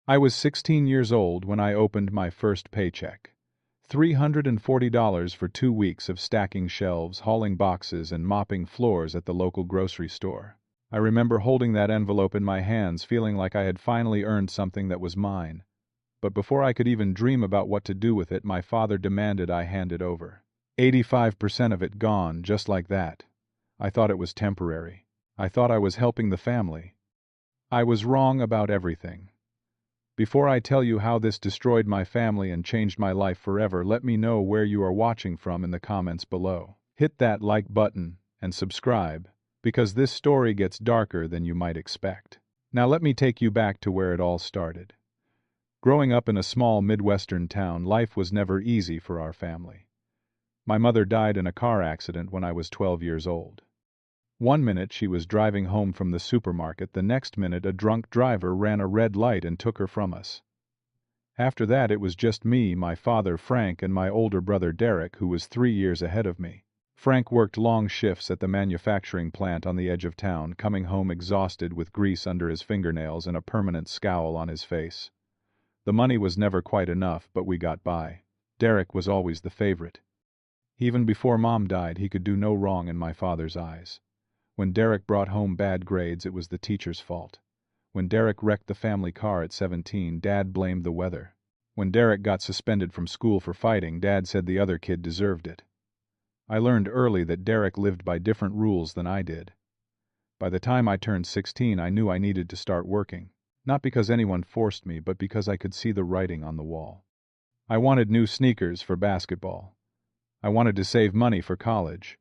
I was 16 years old when I opened my first paycheck. $340 for 2 weeks of stacking shelves, hauling boxes, and mopping floors at the local grocery store. I remember holding that envelope in my hands, feeling like I had finally earned something that was mine. But before I could even dream about what to do with it, my father demanded I hand it over. 85% of it gone, just like that. I thought it was temporary. I thought I was helping the family. I was wrong about everything. Before I tell you how this destroyed my family and changed my life forever, let me know where you are watching from in the comments below. Hit that like button and subscribe, because this story gets darker than you might expect. Now let me take you back to where it all started. Growing up in a small Midwestern town, life was never easy for our family. My mother died in a car accident when I was 12 years old. One minute she was driving home from the supermarket, the next minute a drunk driver ran a red light and took her from us. After that it was just me, my father Frank, and my older brother Derek, who was 3 years ahead of me. Frank worked long shifts at the manufacturing plant on the edge of town, coming home exhausted with grease under his fingernails and a permanent scowl on his face. The money was never quite enough, but we got by. Derek was always the favorite. Even before Mom died, he could do no wrong in my father's eyes. When Derek brought home bad grades, it was the teacher's fault. When Derek wrecked the family car at 17, Dad blamed the weather. When Derek got suspended from school for fighting, Dad said the other kid deserved it. I learned early that Derek lived by different rules than I did. By the time I turned 16, I knew I needed to start working. Not because anyone forced me, but because I could see the writing on the wall. I wanted new sneakers for basketball. I wanted to save money for college.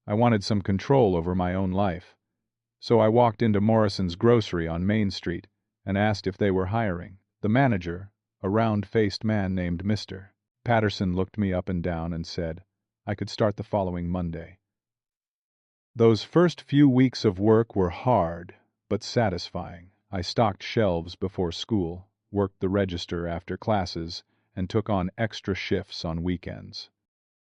I wanted some control over my own life. So I walked into Morrison's grocery on Main Street and asked if they were hiring. The manager, a round-faced man named Mr. Patterson, looked me up and down and said I could start the following Monday. Those first few weeks of work were hard, but satisfying. I stocked shelves before school, worked the register after classes, and took on extra shifts on weekends.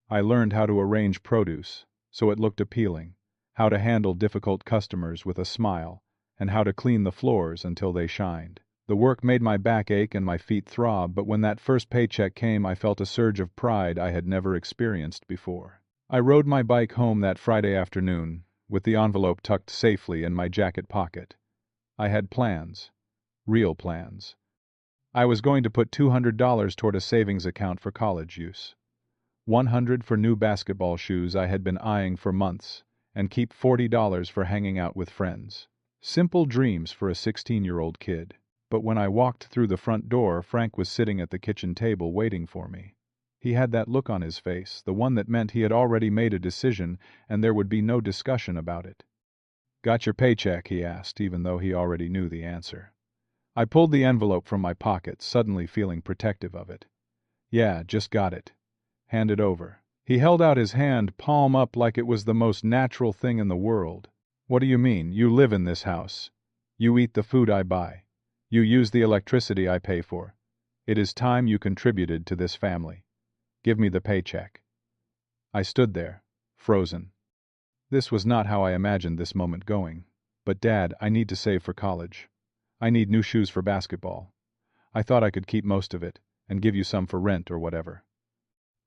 I learned how to arrange produce so it looked appealing, how to handle difficult customers with a smile, and how to clean the floors until they shined. The work made my back ache and my feet throb, but when that first paycheck came, I felt a surge of pride I had never experienced before. I rode my bike home that Friday afternoon, with the envelope tucked safely in my jacket pocket. I had plans, real plans. I was going to put $200 toward a savings account for college use. $100 for new basketball shoes I had been eyeing for months, and keep $40 for hanging out with friends. Simple dreams for a 16-year-old kid. But when I walked through the front door, Frank was sitting at the kitchen table waiting for me. He had that look on his face, the one that meant he had already made a decision and there would be no discussion about it. "Got your paycheck?" he asked, even though he already knew the answer. I pulled the envelope from my pocket, suddenly feeling protective of it. "Yeah, just got it. Hand it over." He held out his hand, palm up, like it was the most natural thing in the world. "What do you mean? You live in this house. You eat the food I buy. You use the electricity I pay for. It is time you contributed to this family. Give me the paycheck." I stood there, frozen. This was not how I imagined this moment going. "But Dad, I need to save for college. I need new shoes for basketball. I thought I could keep most of it, and give you some for rent or whatever."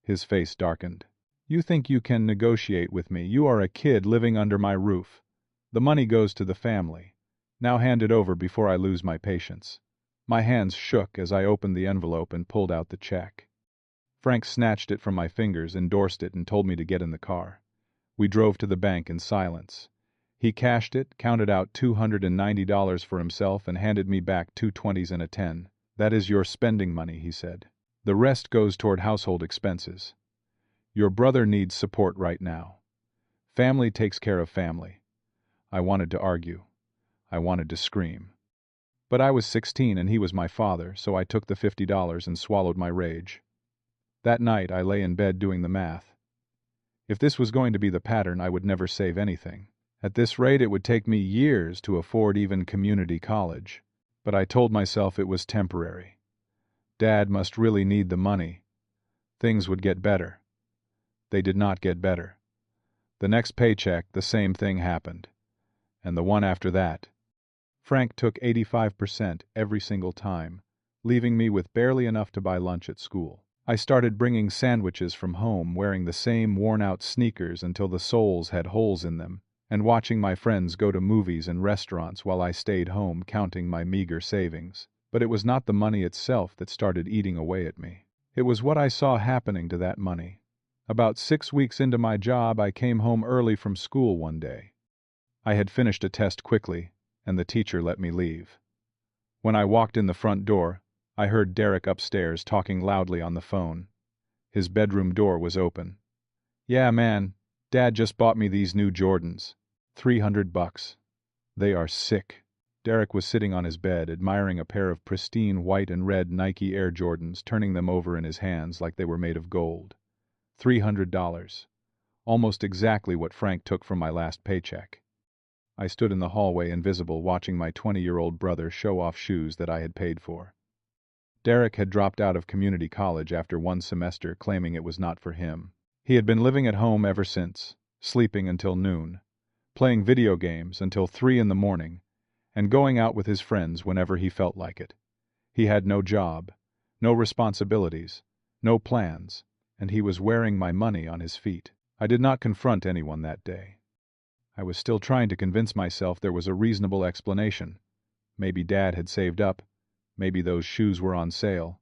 His face darkened. "You think you can negotiate with me? You are a kid living under my roof. The money goes to the family. Now hand it over before I lose my patience." My hands shook as I opened the envelope and pulled out the check. Frank snatched it from my fingers, endorsed it, and told me to get in the car. We drove to the bank in silence. He cashed it, counted out $290 for himself, and handed me back 2 20s and a 10. "That is your spending money," he said. "The rest goes toward household expenses. Your brother needs support right now. Family takes care of family." I wanted to argue. I wanted to scream. But I was 16 and he was my father, so I took the $50 and swallowed my rage. That night I lay in bed doing the math. If this was going to be the pattern, I would never save anything. At this rate, it would take me years to afford even community college. But I told myself it was temporary. Dad must really need the money. Things would get better. They did not get better. The next paycheck, the same thing happened. And the one after that. Frank took 85% every single time. leaving me with barely enough to buy lunch at school. I started bringing sandwiches from home, wearing the same worn-out sneakers until the soles had holes in them, and watching my friends go to movies and restaurants while I stayed home counting my meager savings. But it was not the money itself that started eating away at me. It was what I saw happening to that money. About 6 weeks into my job, I came home early from school one day. I had finished a test quickly, and the teacher let me leave. When I walked in the front door, I heard Derek upstairs talking loudly on the phone. His bedroom door was open. "Yeah, man, Dad just bought me these new Jordans. $300. They are sick." Derek was sitting on his bed, admiring a pair of pristine white and red Nike Air Jordans, turning them over in his hands like they were made of gold. $300. Almost exactly what Frank took from my last paycheck. I stood in the hallway invisible, watching my 20-year-old brother show off shoes that I had paid for. Derek had dropped out of community college after one semester, claiming it was not for him. He had been living at home ever since, sleeping until noon, playing video games until 3 in the morning, and going out with his friends whenever he felt like it. He had no job, no responsibilities, no plans, and he was wearing my money on his feet. I did not confront anyone that day. I was still trying to convince myself there was a reasonable explanation. Maybe Dad had saved up. Maybe those shoes were on sale.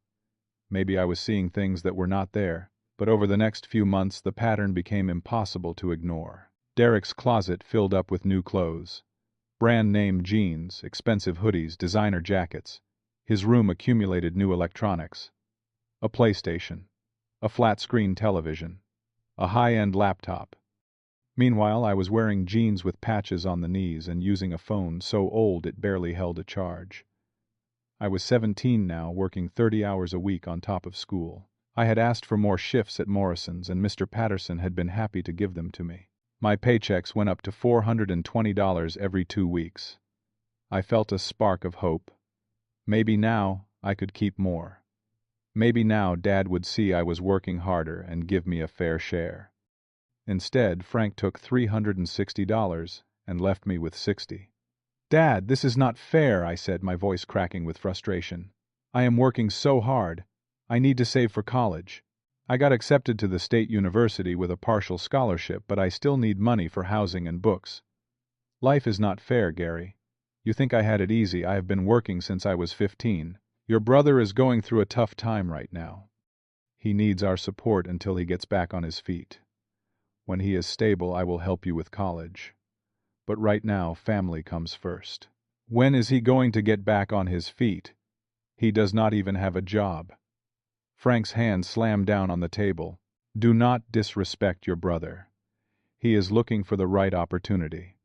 Maybe I was seeing things that were not there. But over the next few months, the pattern became impossible to ignore. Derek's closet filled up with new clothes. Brand-name jeans, expensive hoodies, designer jackets. His room accumulated new electronics. A PlayStation. A flat-screen television. A high-end laptop. Meanwhile, I was wearing jeans with patches on the knees and using a phone so old it barely held a charge. I was 17 now, working 30 hours a week on top of school. I had asked for more shifts at Morrison's, and Mr. Patterson had been happy to give them to me. My paychecks went up to $420 every 2 weeks. I felt a spark of hope. Maybe now I could keep more. Maybe now Dad would see I was working harder and give me a fair share. Instead, Frank took $360 and left me with $60. "Dad, this is not fair," I said, my voice cracking with frustration. "I am working so hard. I need to save for college. I got accepted to the state university with a partial scholarship, but I still need money for housing and books. Life is not fair, Gary. You think I had it easy. I have been working since I was 15. Your brother is going through a tough time right now. He needs our support until he gets back on his feet. When he is stable, I will help you with college. But right now, family comes first." When is he going to get back on his feet? He does not even have a job. Frank's hand slammed down on the table. "Do not disrespect your brother. He is looking for the right opportunity.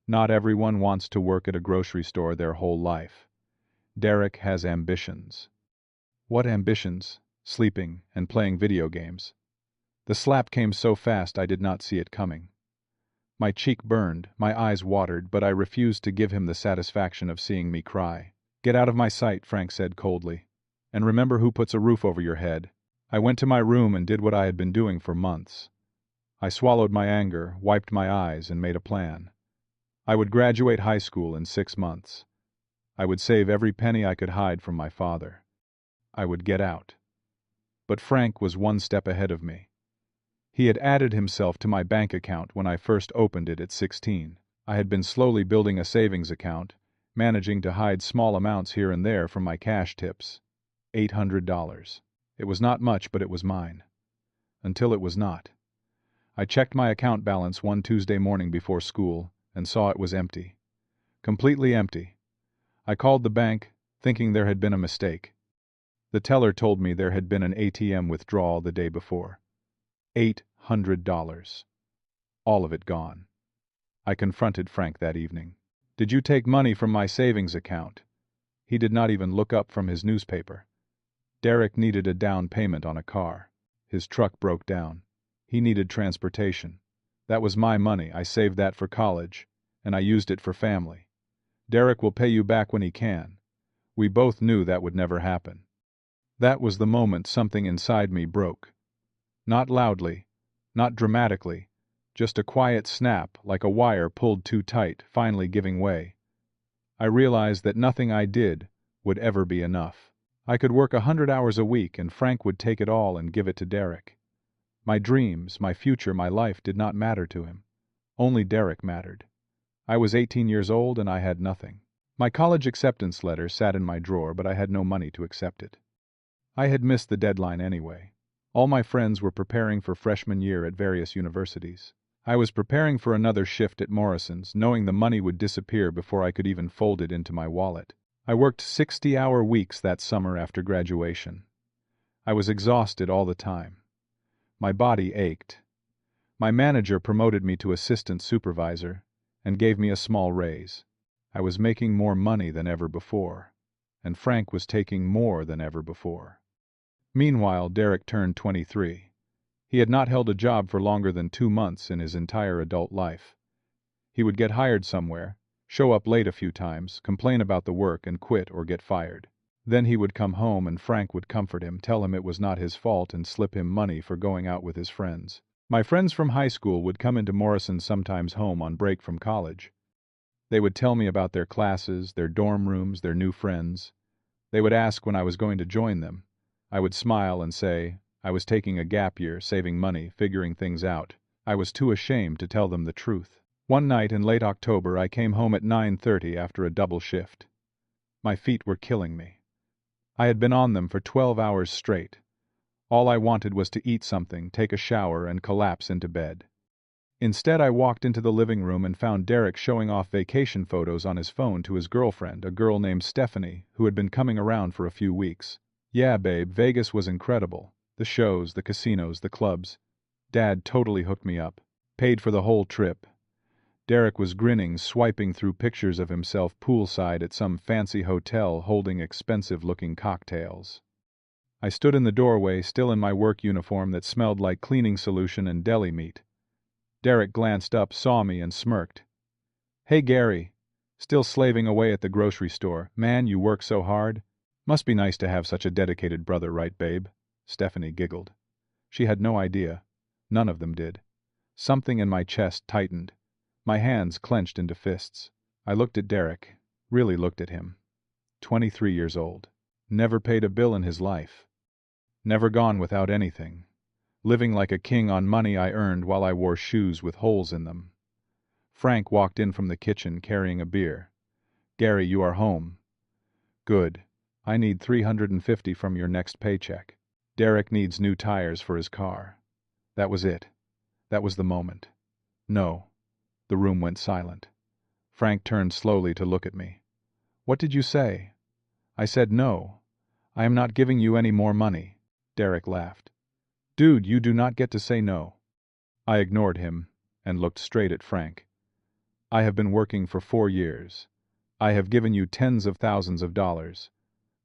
Not everyone wants to work at a grocery store their whole life. Derek has ambitions." "What ambitions?" "Sleeping and playing video games." The slap came so fast I did not see it coming. My cheek burned, my eyes watered, but I refused to give him the satisfaction of seeing me cry. "Get out of my sight," Frank said coldly. "And remember who puts a roof over your head." I went to my room and did what I had been doing for months. I swallowed my anger, wiped my eyes, and made a plan. I would graduate high school in 6 months. I would save every penny I could hide from my father. I would get out. But Frank was one step ahead of me. He had added himself to my bank account when I first opened it at 16. I had been slowly building a savings account, managing to hide small amounts here and there from my cash tips. $800. It was not much, but it was mine. Until it was not. I checked my account balance one Tuesday morning before school and saw it was empty. Completely empty. I called the bank, thinking there had been a mistake. The teller told me there had been an ATM withdrawal the day before. $800. All of it gone. I confronted Frank that evening. "Did you take money from my savings account?" He did not even look up from his newspaper. Derek needed a down payment on a car. His truck broke down. He needed transportation. That was my money. I saved that for college, and I used it for family. Derek will pay you back when he can. We both knew that would never happen. That was the moment something inside me broke. Not loudly, not dramatically, just a quiet snap, like a wire pulled too tight, finally giving way. I realized that nothing I did would ever be enough. I could work 100 hours a week and Frank would take it all and give it to Derek. My dreams, my future, my life did not matter to him. Only Derek mattered. I was 18 years old and I had nothing. My college acceptance letter sat in my drawer, but I had no money to accept it. I had missed the deadline anyway. All my friends were preparing for freshman year at various universities. I was preparing for another shift at Morrison's, knowing the money would disappear before I could even fold it into my wallet. I worked 60-hour weeks that summer after graduation. I was exhausted all the time. My body ached. My manager promoted me to assistant supervisor and gave me a small raise. I was making more money than ever before, and Frank was taking more than ever before. Meanwhile, Derek turned 23. He had not held a job for longer than 2 months in his entire adult life. He would get hired somewhere, show up late a few times, complain about the work and quit or get fired. Then he would come home and Frank would comfort him, tell him it was not his fault and slip him money for going out with his friends. My friends from high school would come into Morrison sometimes home on break from college. They would tell me about their classes, their dorm rooms, their new friends. They would ask when I was going to join them. I would smile and say I was taking a gap year, saving money, figuring things out. I was too ashamed to tell them the truth. One night in late October, I came home at 9:30 after a double shift. My feet were killing me. I had been on them for 12 hours straight. All I wanted was to eat something, take a shower, and collapse into bed. Instead, I walked into the living room and found Derek showing off vacation photos on his phone to his girlfriend, a girl named Stephanie, who had been coming around for a few weeks. "Yeah, babe, Vegas was incredible. The shows, the casinos, the clubs. Dad totally hooked me up. Paid for the whole trip." Derek was grinning, swiping through pictures of himself poolside at some fancy hotel holding expensive-looking cocktails. I stood in the doorway, still in my work uniform that smelled like cleaning solution and deli meat. Derek glanced up, saw me, and smirked. "Hey, Gary. Still slaving away at the grocery store. Man, you work so hard. Must be nice to have such a dedicated brother, right, babe?" Stephanie giggled. She had no idea. None of them did. Something in my chest tightened. My hands clenched into fists. I looked at Derek. Really looked at him. 23 years old. Never paid a bill in his life. Never gone without anything. Living like a king on money I earned while I wore shoes with holes in them. Frank walked in from the kitchen carrying a beer. "Gary, you are home." "Good. I need $350 from your next paycheck. Derek needs new tires for his car." That was it. That was the moment. "No." The room went silent. Frank turned slowly to look at me. "What did you say?" "I said no. I am not giving you any more money." Derek laughed. "Dude, you do not get to say no." I ignored him and looked straight at Frank. "I have been working for 4 years. I have given you tens of thousands of dollars.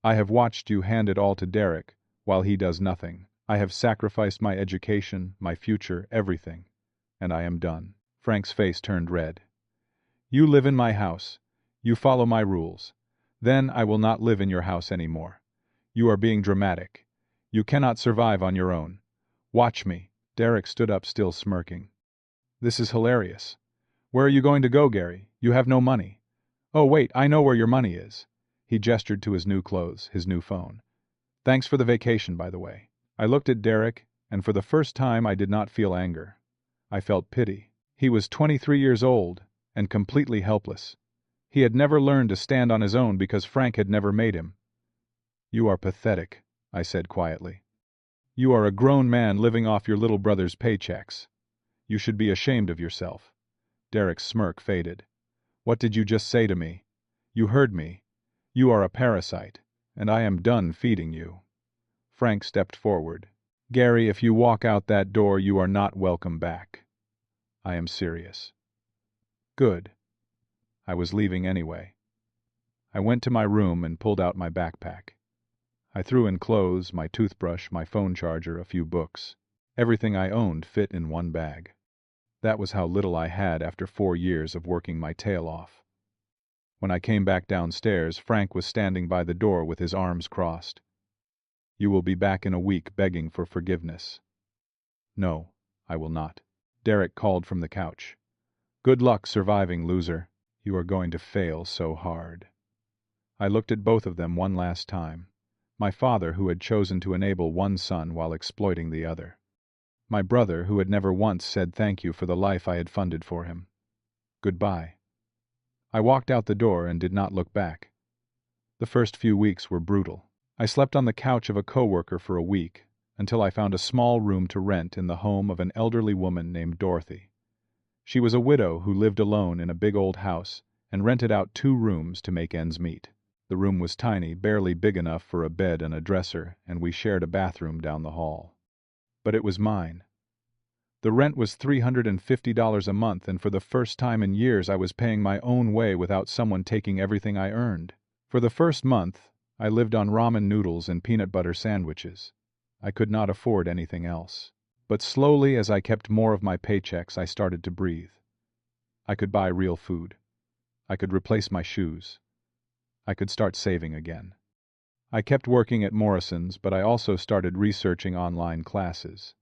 I have watched you hand it all to Derek while he does nothing. I have sacrificed my education, my future, everything. And I am done." Frank's face turned red. "You live in my house. You follow my rules. Then I will not live in your house anymore. You are being dramatic. You cannot survive on your own. Watch me." Derek stood up, still smirking. "This is hilarious. Where are you going to go, Gary? You have no money." "Oh, wait, I know where your money is." He gestured to his new clothes, his new phone. "Thanks for the vacation, by the way." I looked at Derek, and for the first time I did not feel anger. I felt pity. He was 23 years old, and completely helpless. He had never learned to stand on his own because Frank had never made him. "You are pathetic," I said quietly. "You are a grown man living off your little brother's paychecks. You should be ashamed of yourself." Derek's smirk faded. "What did you just say to me?" "You heard me. You are a parasite, and I am done feeding you." Frank stepped forward. "Gary, if you walk out that door, you are not welcome back. I am serious." Good. I was leaving anyway. I went to my room and pulled out my backpack. I threw in clothes, my toothbrush, my phone charger, a few books. Everything I owned fit in one bag. That was how little I had after 4 years of working my tail off. When I came back downstairs, Frank was standing by the door with his arms crossed. "You will be back in a week begging for forgiveness." "No, I will not." Derek called from the couch. "Good luck surviving, loser. You are going to fail so hard." I looked at both of them one last time. My father, who had chosen to enable one son while exploiting the other. My brother, who had never once said thank you for the life I had funded for him. Goodbye. I walked out the door and did not look back. The first few weeks were brutal. I slept on the couch of a coworker for a week, until I found a small room to rent in the home of an elderly woman named Dorothy. She was a widow who lived alone in a big old house and rented out 2 rooms to make ends meet. The room was tiny, barely big enough for a bed and a dresser, and we shared a bathroom down the hall. But it was mine. The rent was $350 a month, and for the first time in years I was paying my own way without someone taking everything I earned. For the first month, I lived on ramen noodles and peanut butter sandwiches. I could not afford anything else. But slowly, as I kept more of my paychecks, I started to breathe. I could buy real food. I could replace my shoes. I could start saving again. I kept working at Morrison's, but I also started researching online classes.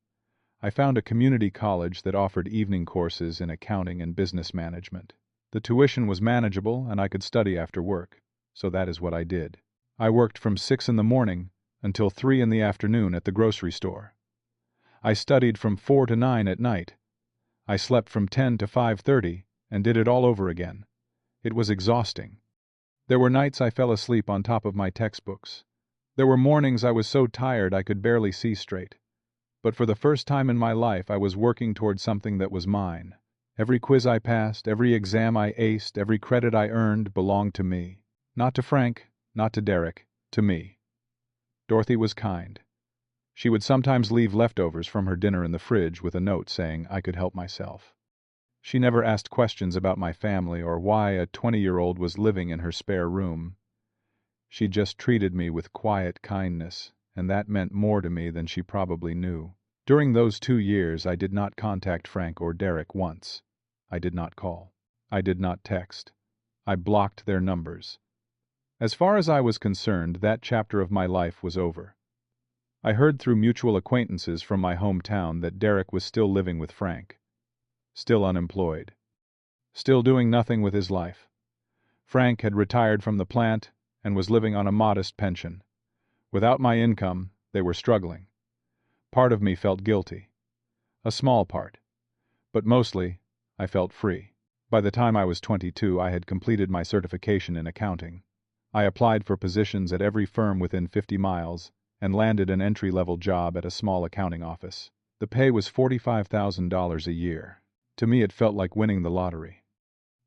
I found a community college that offered evening courses in accounting and business management. The tuition was manageable and I could study after work, so that is what I did. I worked from 6 in the morning until 3 in the afternoon at the grocery store. I studied from 4 to 9 at night. I slept from 10 to 5:30 and did it all over again. It was exhausting. There were nights I fell asleep on top of my textbooks. There were mornings I was so tired I could barely see straight. But for the first time in my life I was working toward something that was mine. Every quiz I passed, every exam I aced, every credit I earned belonged to me. Not to Frank, not to Derek, to me. Dorothy was kind. She would sometimes leave leftovers from her dinner in the fridge with a note saying I could help myself. She never asked questions about my family or why a 20-year-old was living in her spare room. She just treated me with quiet kindness, and that meant more to me than she probably knew. During those 2 years, I did not contact Frank or Derek once. I did not call. I did not text. I blocked their numbers. As far as I was concerned, that chapter of my life was over. I heard through mutual acquaintances from my hometown that Derek was still living with Frank. Still unemployed. Still doing nothing with his life. Frank had retired from the plant and was living on a modest pension. Without my income, they were struggling. Part of me felt guilty. A small part. But mostly, I felt free. By the time I was 22, I had completed my certification in accounting. I applied for positions at every firm within 50 miles and landed an entry-level job at a small accounting office. The pay was $45,000 a year. To me, it felt like winning the lottery.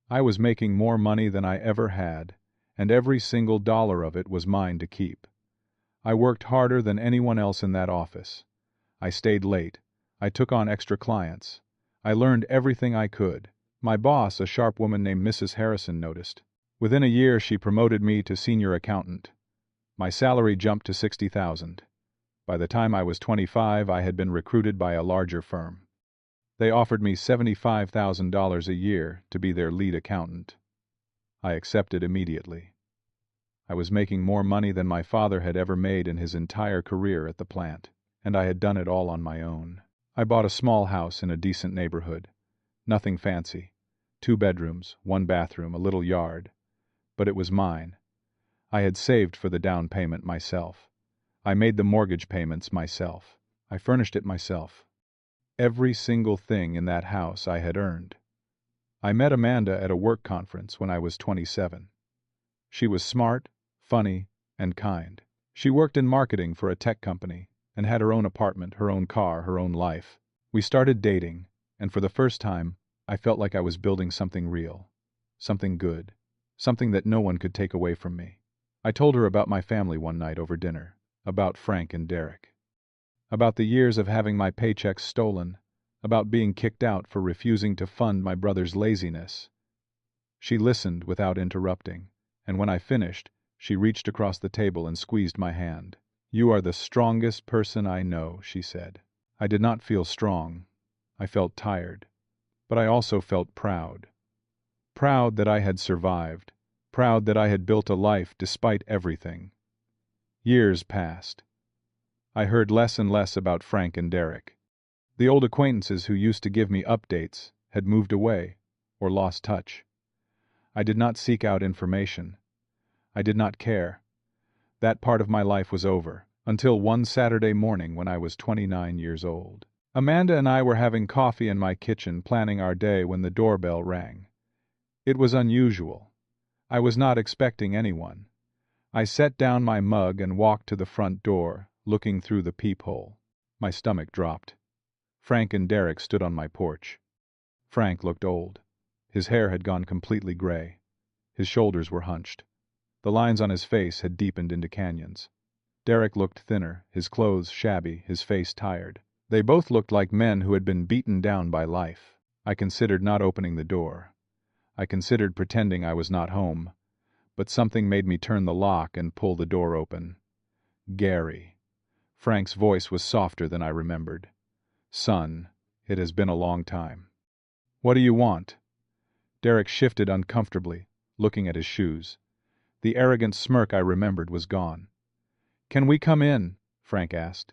I was making more money than I ever had, and every single dollar of it was mine to keep. I worked harder than anyone else in that office. I stayed late. I took on extra clients. I learned everything I could. My boss, a sharp woman named Mrs. Harrison, noticed. Within a year, she promoted me to senior accountant. My salary jumped to $60,000. By the time I was 25, I had been recruited by a larger firm. They offered me $75,000 a year to be their lead accountant. I accepted immediately. I was making more money than my father had ever made in his entire career at the plant, and I had done it all on my own. I bought a small house in a decent neighborhood. Nothing fancy. 2 bedrooms, 1 bathroom, a little yard. But it was mine. I had saved for the down payment myself. I made the mortgage payments myself. I furnished it myself. Every single thing in that house I had earned. I met Amanda at a work conference when I was 27. She was smart, funny, and kind. She worked in marketing for a tech company and had her own apartment, her own car, her own life. We started dating, and for the first time, I felt like I was building something real, something good, something that no one could take away from me. I told her about my family one night over dinner, about Frank and Derek. About the years of having my paychecks stolen, about being kicked out for refusing to fund my brother's laziness. She listened without interrupting, and when I finished, she reached across the table and squeezed my hand. "You are the strongest person I know," she said. I did not feel strong. I felt tired. But I also felt proud. Proud that I had survived. Proud that I had built a life despite everything. Years passed. I heard less and less about Frank and Derek. The old acquaintances who used to give me updates had moved away or lost touch. I did not seek out information. I did not care. That part of my life was over, until one Saturday morning when I was 29 years old. Amanda and I were having coffee in my kitchen planning our day when the doorbell rang. It was unusual. I was not expecting anyone. I set down my mug and walked to the front door, looking through the peephole. My stomach dropped. Frank and Derek stood on my porch. Frank looked old. His hair had gone completely gray. His shoulders were hunched. The lines on his face had deepened into canyons. Derek looked thinner, his clothes shabby, his face tired. They both looked like men who had been beaten down by life. I considered not opening the door. I considered pretending I was not home. But something made me turn the lock and pull the door open. Gary. Frank's voice was softer than I remembered. Son, it has been a long time. What do you want? Derek shifted uncomfortably, looking at his shoes. The arrogant smirk I remembered was gone. Can we come in? Frank asked.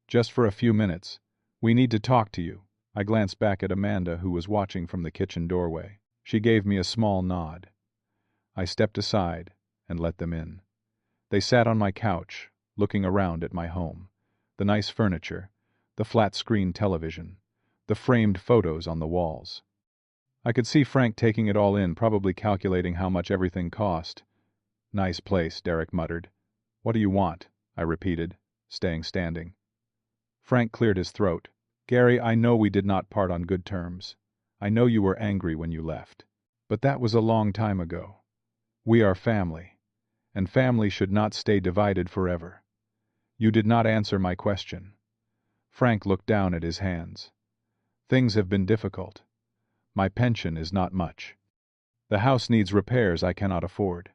Just for a few minutes. We need to talk to you. I glanced back at Amanda, who was watching from the kitchen doorway. She gave me a small nod. I stepped aside and let them in. They sat on my couch, looking around at my home. The nice furniture, the flat-screen television, the framed photos on the walls. I could see Frank taking it all in, probably calculating how much everything cost. Nice place, Derek muttered. What do you want? I repeated, staying standing. Frank cleared his throat. Gary, I know we did not part on good terms. I know you were angry when you left. But that was a long time ago. We are family, and family should not stay divided forever. You did not answer my question. Frank looked down at his hands. Things have been difficult. My pension is not much. The house needs repairs I cannot afford.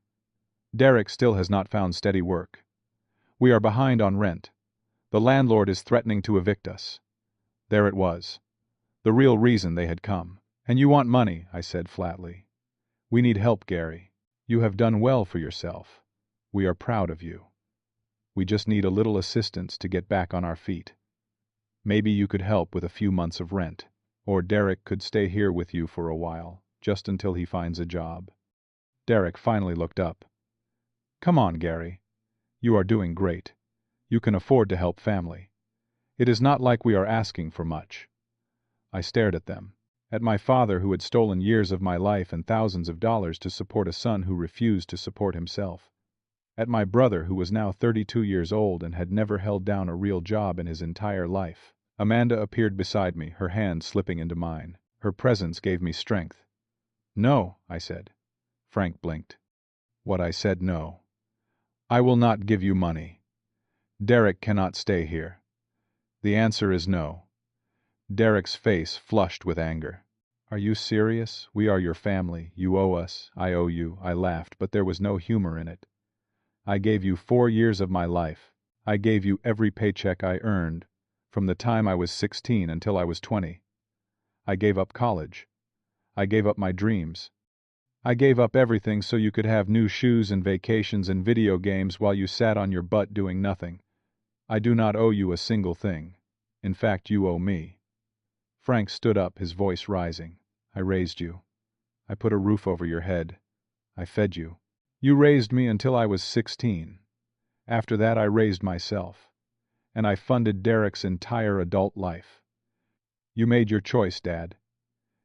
Derek still has not found steady work. We are behind on rent. The landlord is threatening to evict us. There it was. The real reason they had come. And you want money, I said flatly. We need help, Gary. You have done well for yourself. We are proud of you. We just need a little assistance to get back on our feet. Maybe you could help with a few months of rent, or Derek could stay here with you for a while, just until he finds a job. Derek finally looked up. Come on, Gary. You are doing great. You can afford to help family. It is not like we are asking for much. I stared at them. At my father, who had stolen years of my life and thousands of dollars to support a son who refused to support himself. At my brother, who was now 32 years old and had never held down a real job in his entire life. Amanda appeared beside me, her hand slipping into mine. Her presence gave me strength. No, I said. Frank blinked. What I said, no. I will not give you money. Derek cannot stay here. The answer is no. Derek's face flushed with anger. Are you serious? We are your family. You owe us. I owe you. I laughed, but there was no humor in it. I gave you 4 years of my life. I gave you every paycheck I earned, from the time I was 16 until I was 20. I gave up college. I gave up my dreams. I gave up everything so you could have new shoes and vacations and video games while you sat on your butt doing nothing. I do not owe you a single thing. In fact, you owe me. Frank stood up, his voice rising. I raised you. I put a roof over your head. I fed you. You raised me until I was 16. After that, I raised myself. And I funded Derek's entire adult life. You made your choice, Dad.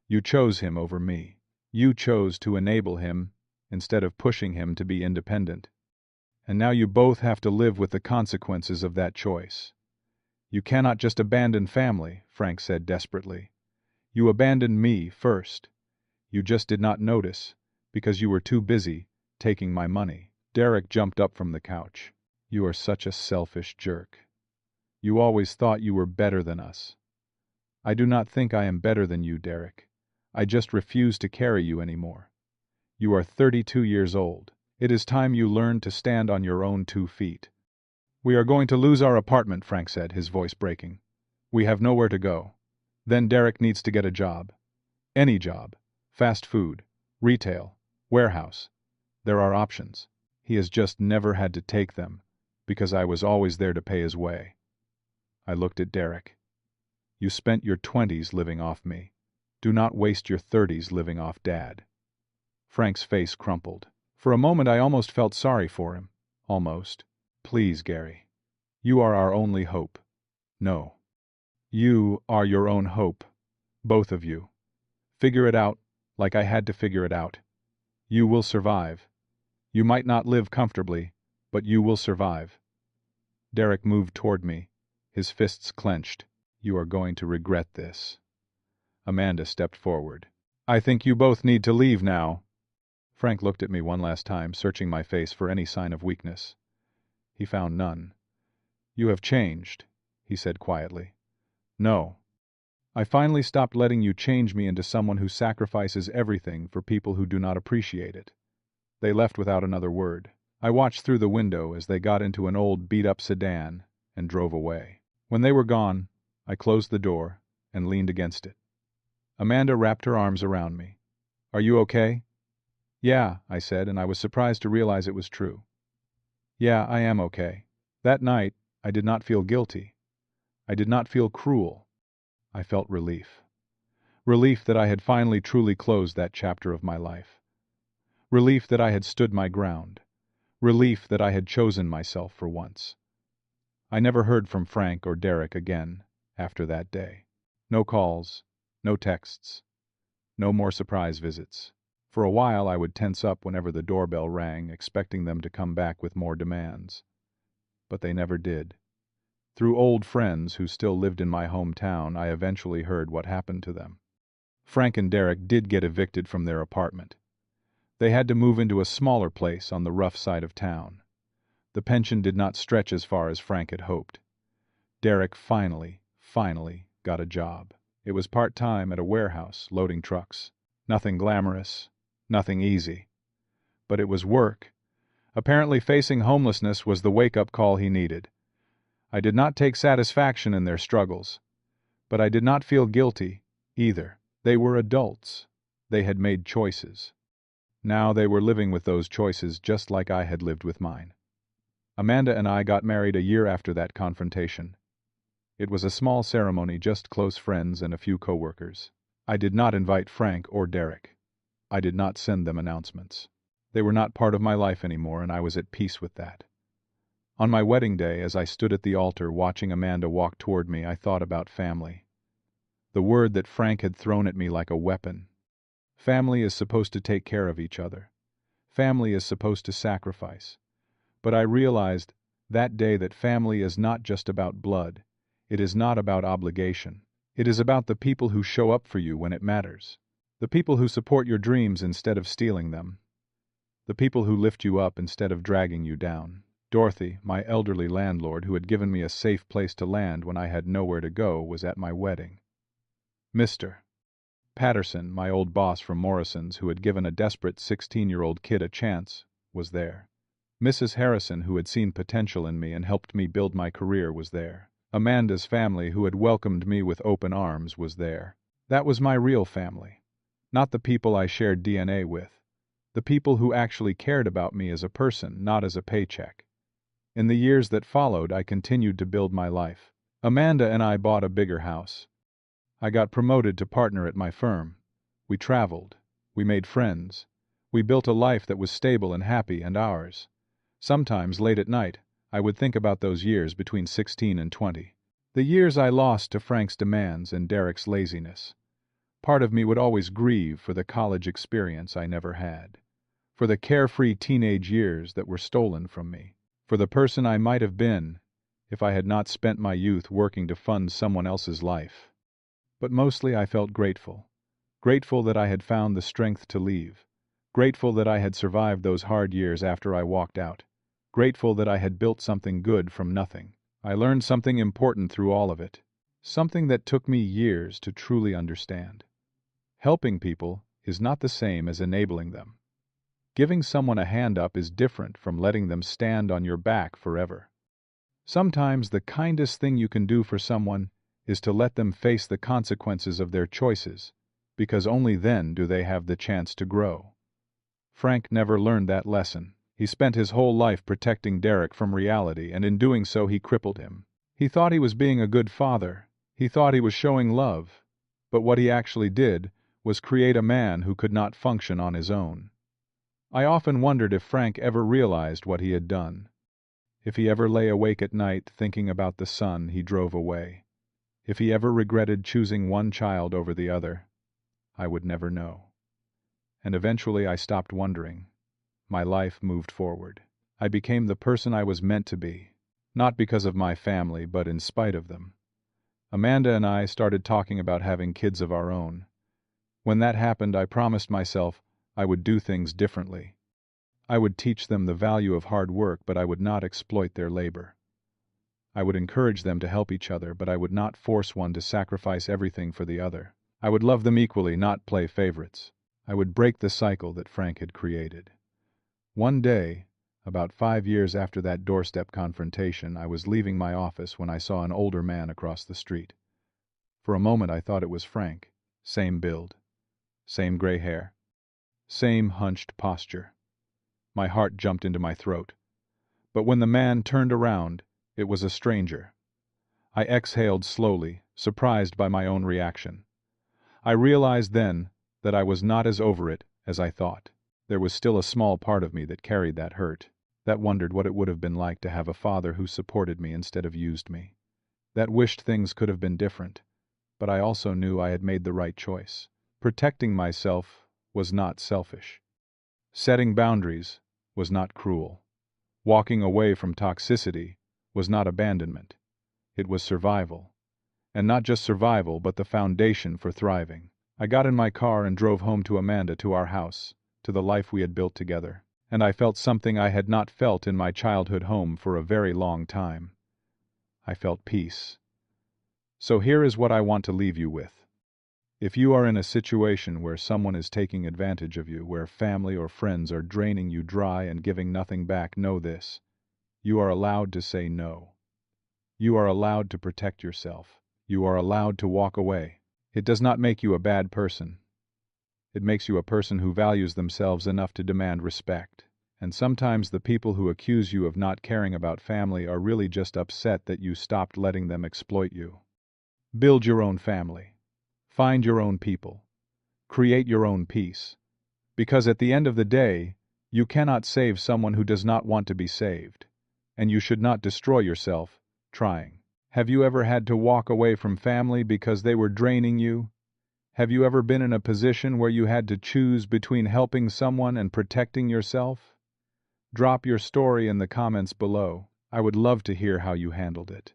You chose him over me. You chose to enable him instead of pushing him to be independent. And now you both have to live with the consequences of that choice. You cannot just abandon family, Frank said desperately. You abandoned me first. You just did not notice, because you were too busy taking my money. Derek jumped up from the couch. You are such a selfish jerk. You always thought you were better than us. I do not think I am better than you, Derek. I just refuse to carry you anymore. You are 32 years old. It is time you learned to stand on your own 2 feet. We are going to lose our apartment, Frank said, his voice breaking. We have nowhere to go. Then Derek needs to get a job. Any job. Fast food. Retail. Warehouse. There are options. He has just never had to take them, because I was always there to pay his way. I looked at Derek. You spent your 20s living off me. Do not waste your 30s living off Dad. Frank's face crumpled. For a moment I almost felt sorry for him. Almost. Please, Gary. You are our only hope. No. You are your own hope. Both of you. Figure it out, like I had to figure it out. You will survive. You might not live comfortably, but you will survive. Derek moved toward me, his fists clenched. You are going to regret this. Amanda stepped forward. I think you both need to leave now. Frank looked at me one last time, searching my face for any sign of weakness. He found none. You have changed, he said quietly. No. I finally stopped letting you change me into someone who sacrifices everything for people who do not appreciate it. They left without another word. I watched through the window as they got into an old beat-up sedan and drove away. When they were gone, I closed the door and leaned against it. Amanda wrapped her arms around me. Are you okay? Yeah, I said, and I was surprised to realize it was true. Yeah, I am okay. That night, I did not feel guilty. I did not feel cruel. I felt relief. Relief that I had finally truly closed that chapter of my life. Relief that I had stood my ground. Relief that I had chosen myself for once. I never heard from Frank or Derek again after that day. No calls, no texts, no more surprise visits. For a while I would tense up whenever the doorbell rang, expecting them to come back with more demands. But they never did. Through old friends who still lived in my hometown, I eventually heard what happened to them. Frank and Derek did get evicted from their apartment. They had to move into a smaller place on the rough side of town. The pension did not stretch as far as Frank had hoped. Derek finally got a job. It was part-time at a warehouse, loading trucks. Nothing glamorous, nothing easy. But it was work. Apparently facing homelessness was the wake-up call he needed. I did not take satisfaction in their struggles. But I did not feel guilty, either. They were adults. They had made choices. Now they were living with those choices just like I had lived with mine. Amanda and I got married a year after that confrontation. It was a small ceremony, just close friends and a few co-workers. I did not invite Frank or Derek. I did not send them announcements. They were not part of my life anymore, and I was at peace with that. On my wedding day, as I stood at the altar watching Amanda walk toward me, I thought about family. The word that Frank had thrown at me like a weapon. Family is supposed to take care of each other. Family is supposed to sacrifice. But I realized that day that family is not just about blood. It is not about obligation. It is about the people who show up for you when it matters. The people who support your dreams instead of stealing them. The people who lift you up instead of dragging you down. Dorothy, my elderly landlord who had given me a safe place to land when I had nowhere to go, was at my wedding. Mr. Patterson, my old boss from Morrison's who had given a desperate 16-year-old kid a chance, was there. Mrs. Harrison, who had seen potential in me and helped me build my career, was there. Amanda's family, who had welcomed me with open arms, was there. That was my real family. Not the people I shared DNA with. The people who actually cared about me as a person, not as a paycheck. In the years that followed, I continued to build my life. Amanda and I bought a bigger house. I got promoted to partner at my firm. We traveled. We made friends. We built a life that was stable and happy and ours. Sometimes, late at night, I would think about those years between 16 and 20. The years I lost to Frank's demands and Derek's laziness. Part of me would always grieve for the college experience I never had. For the carefree teenage years that were stolen from me. For the person I might have been if I had not spent my youth working to fund someone else's life. But mostly I felt grateful. Grateful that I had found the strength to leave. Grateful that I had survived those hard years after I walked out. Grateful that I had built something good from nothing. I learned something important through all of it. Something that took me years to truly understand. Helping people is not the same as enabling them. Giving someone a hand up is different from letting them stand on your back forever. Sometimes the kindest thing you can do for someone is to let them face the consequences of their choices, because only then do they have the chance to grow. Frank never learned that lesson. He spent his whole life protecting Derek from reality, and in doing so he crippled him. He thought he was being a good father. He thought he was showing love. But what he actually did was create a man who could not function on his own. I often wondered if Frank ever realized what he had done. If he ever lay awake at night thinking about the son he drove away, if he ever regretted choosing one child over the other, I would never know. And eventually I stopped wondering. My life moved forward. I became the person I was meant to be, not because of my family, but in spite of them. Amanda and I started talking about having kids of our own. When that happened, I promised myself I would do things differently. I would teach them the value of hard work, but I would not exploit their labor. I would encourage them to help each other, but I would not force one to sacrifice everything for the other. I would love them equally, not play favorites. I would break the cycle that Frank had created. One day, about 5 years after that doorstep confrontation, I was leaving my office when I saw an older man across the street. For a moment I thought it was Frank. Same build, same gray hair, same hunched posture. My heart jumped into my throat. But when the man turned around, it was a stranger. I exhaled slowly, surprised by my own reaction. I realized then that I was not as over it as I thought. There was still a small part of me that carried that hurt, that wondered what it would have been like to have a father who supported me instead of used me, that wished things could have been different, but I also knew I had made the right choice. Protecting myself was not selfish. Setting boundaries was not cruel. Walking away from toxicity was not abandonment. It was survival. And not just survival, but the foundation for thriving. I got in my car and drove home to Amanda, to our house, to the life we had built together. And I felt something I had not felt in my childhood home for a very long time. I felt peace. So here is what I want to leave you with. If you are in a situation where someone is taking advantage of you, where family or friends are draining you dry and giving nothing back, know this: you are allowed to say no. You are allowed to protect yourself. You are allowed to walk away. It does not make you a bad person. It makes you a person who values themselves enough to demand respect. And sometimes the people who accuse you of not caring about family are really just upset that you stopped letting them exploit you. Build your own family. Find your own people. Create your own peace. Because at the end of the day, you cannot save someone who does not want to be saved. And you should not destroy yourself trying. Have you ever had to walk away from family because they were draining you? Have you ever been in a position where you had to choose between helping someone and protecting yourself? Drop your story in the comments below. I would love to hear how you handled it.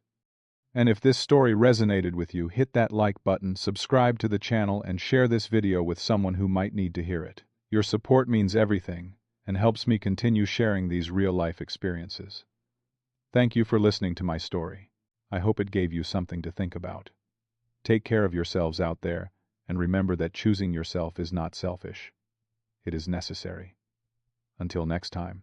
And if this story resonated with you, hit that like button, subscribe to the channel, and share this video with someone who might need to hear it. Your support means everything and helps me continue sharing these real-life experiences. Thank you for listening to my story. I hope it gave you something to think about. Take care of yourselves out there, and remember that choosing yourself is not selfish. It is necessary. Until next time.